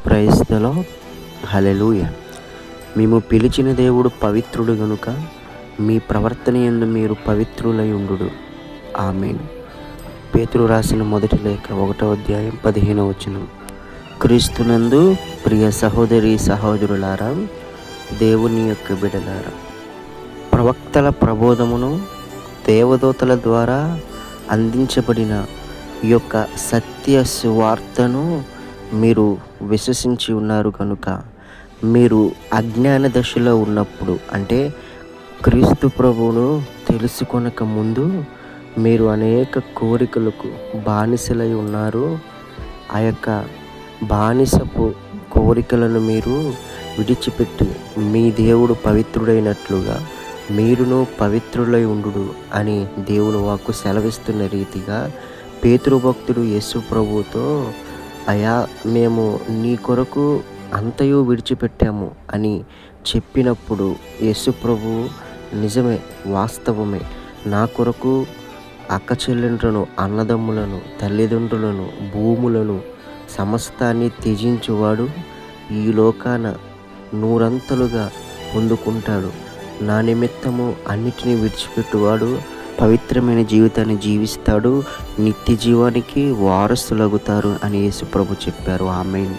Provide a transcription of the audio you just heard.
Praise the lord. హల్లెలూయా. మేము పిలిచిన దేవుడు పవిత్రుడు గనుక మీ ప్రవర్తన యందు మీరు పవిత్రులై ఉండుడు. ఆమేన్. పేతురు రాసిన మొదటి లేఖ 1వ అధ్యాయం 15వ వచనం. క్రీస్తునందు ప్రియ సహోదరి సహోదరులారా, దేవుని యొక్క బిడ్డలారా, ప్రవక్తల ప్రబోధమును దేవదూతల ద్వారా అందించబడిన ఈ యొక్క సత్య సువార్తను మీరు విశ్వసించి ఉన్నారు కనుక మీరు అజ్ఞాన దశలో ఉన్నప్పుడు, అంటే క్రీస్తు ప్రభువును తెలుసుకొనక ముందు మీరు అనేక కోరికలకు బానిసలై ఉన్నారు. ఆ యొక్క బానిసపు కోరికలను మీరు విడిచిపెట్టి మీ దేవుడు పవిత్రుడైనట్లుగా మీరును పవిత్రులై ఉండుడు అని దేవుని వాక్కు సెలవిస్తున్న రీతిగా పేతురు భక్తుడు యేసు ప్రభువుతో, అయా మేము నీ కొరకు అంతయు విడిచిపెట్టాము అని చెప్పినప్పుడు యేసు ప్రభువు నిజమే, వాస్తవమే, నా కొరకు అక్క చెల్లెండ్రులను, అన్నదమ్ములను, తల్లిదండ్రులను, భూములను సమస్తాన్ని త్యజించువాడు ఈ లోకాన నూరంతలుగా పొందుకుంటాడు. నా నిమిత్తము అన్నిటినీ విడిచిపెట్టువాడు పవిత్రమైన జీవితాన్ని జీవిస్తాడు, నిత్య జీవానికి వారసులగుతారు అని యేసు ప్రభు చెప్పారు. ఆమేన్.